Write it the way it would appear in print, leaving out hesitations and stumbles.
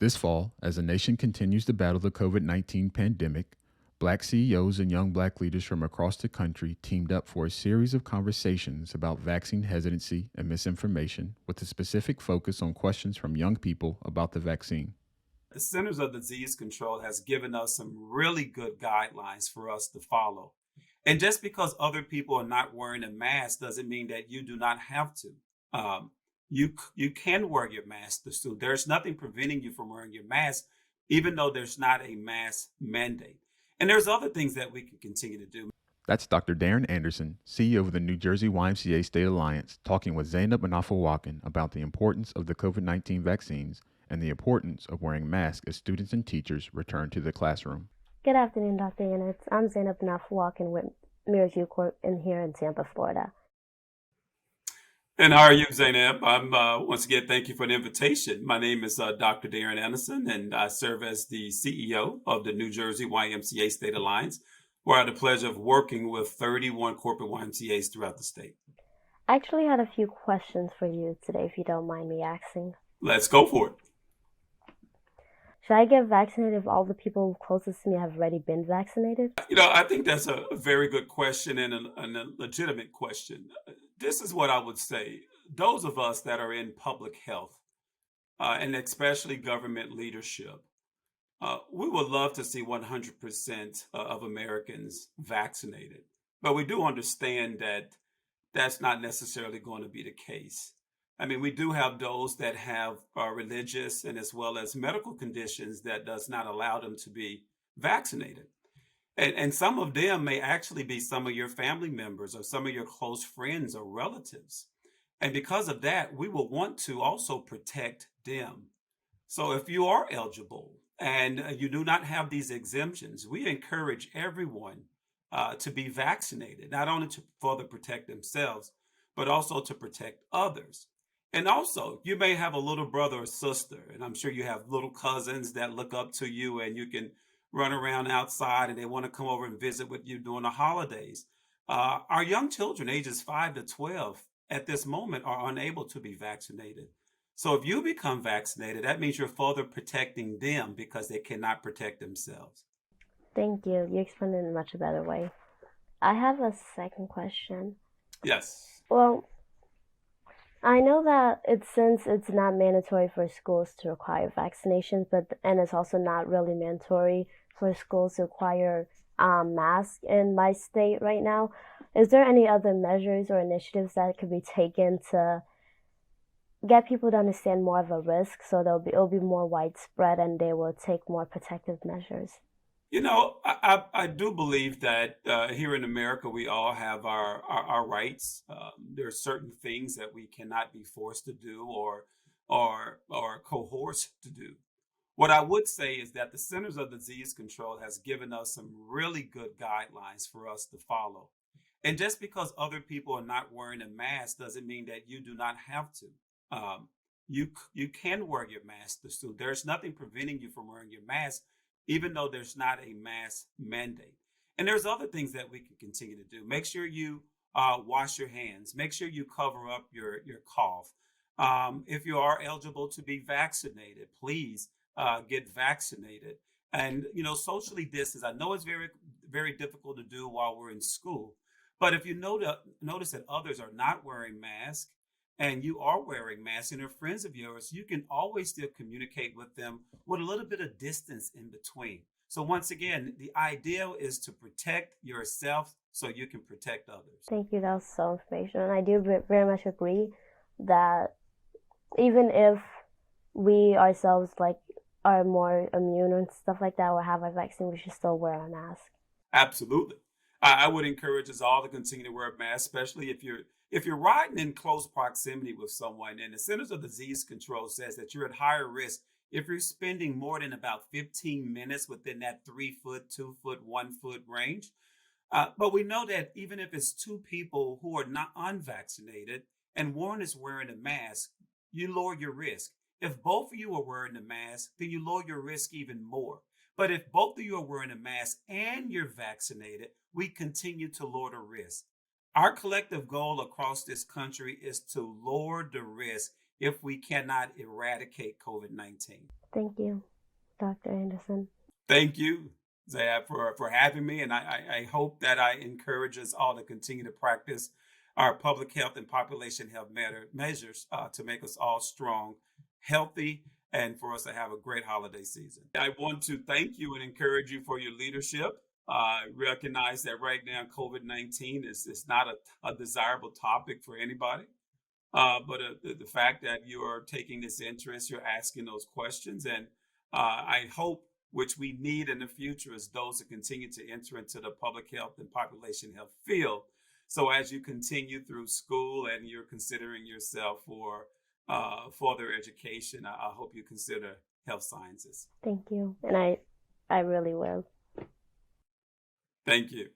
This fall, as the nation continues to battle the COVID 19 pandemic, Black CEOs and young Black leaders from across the country teamed up for a series of conversations about vaccine hesitancy and misinformation, with a specific focus on questions from young people about the vaccine. The Centers of Disease Control has given us some really good guidelines for us to follow. And just because other people are not wearing a mask doesn't mean that you do not have to. Um, you can wear your mask to school. There's nothing preventing you from wearing your mask, even though there's not a mask mandate. And there's other things that we can continue to do. That's Dr. Darren Anderson, CEO of the New Jersey YMCA State Alliance, talking with Zainab Anafawakin about the importance of the COVID 19 vaccines and the importance of wearing masks as students and teachers return to the classroom. Good afternoon, Dr. Yanis. I'm Zainab Naf walking with Mirrors U Corp in here in Tampa, Florida. And how are you, Zainab? I'm once again, thank you for the invitation. My name is Dr. Darren Anderson, and I serve as the CEO of the New Jersey YMCA State Alliance, where I had the pleasure of working with 31 corporate YMCAs throughout the state. I actually had a few questions for you today, if you don't mind me asking. Let's go for it. Should I get vaccinated if all the people closest to me have already been vaccinated? I think that's a very good question and a legitimate question. This is what I would say. Those of us that are in public health, and especially government leadership, we would love to see 100% of Americans vaccinated. But we do understand that that's not necessarily going to be the case. I mean, we do have those that have religious and as well as medical conditions that does not allow them to be vaccinated. And some of them may actually be some of your family members or some of your close friends or relatives. And because of that, we will want to also protect them. So if you are eligible and you do not have these exemptions, we encourage everyone to be vaccinated, not only to further protect themselves, but also to protect others. And also, you may have a little brother or sister, and I'm sure you have little cousins that look up to you and you can run around outside and they want to come over and visit with you during the holidays. Our young children, ages 5 to 12, at this moment are unable to be vaccinated. So if you become vaccinated, that means you're further protecting them because they cannot protect themselves. Thank you. You explained it in a much better way. I have a second question. Yes. Well, I know that since it's not mandatory for schools to require vaccinations, and it's also not really mandatory for schools to require masks in my state right now. Is there any other measures or initiatives that could be taken to get people to understand more of a risk, so it'll be more widespread and they will take more protective measures? I do believe that here in America, we all have our rights. There are certain things that we cannot be forced to do or coerced to do. What I would say is that the Centers of Disease Control has given us some really good guidelines for us to follow. And just because other people are not wearing a mask doesn't mean that you do not have to. You can wear your mask to school. There's nothing preventing you from wearing your mask, even though there's not a mask mandate. And there's other things that we can continue to do. Make sure you wash your hands. Make sure you cover up your cough. If you are eligible to be vaccinated, please get vaccinated. And, socially distance. I know it's very, very difficult to do while we're in school. But if you notice that others are not wearing masks, and you are wearing masks and they're friends of yours, you can always still communicate with them with a little bit of distance in between. So once again, the ideal is to protect yourself so you can protect others. Thank you. That was so informational. And I do very much agree that even if we ourselves are more immune and stuff like that or have a vaccine, we should still wear a mask. Absolutely. I would encourage us all to continue to wear a mask, especially if you're riding in close proximity with someone. And the Centers of Disease Control says that you're at higher risk if you're spending more than about 15 minutes within that 3 foot, 2 foot, 1 foot range. But we know that even if it's two people who are not unvaccinated and one is wearing a mask, you lower your risk. If both of you are wearing a mask, then you lower your risk even more. But if both of you are wearing a mask and you're vaccinated, we continue to lower the risk. Our collective goal across this country is to lower the risk if we cannot eradicate COVID-19. Thank you, Dr. Anderson. Thank you, Zab, for having me. And I hope that I encourage us all to continue to practice our public health and population health measures to make us all strong, healthy, and for us to have a great holiday season. I want to thank you and encourage you for your leadership. I recognize that right now COVID-19 is not a desirable topic for anybody. But the fact that you are taking this interest, you're asking those questions, and I hope, which we need in the future, is those that continue to enter into the public health and population health field. So as you continue through school and you're considering yourself for further education, I hope you consider health sciences. Thank you. And I really will. Thank you.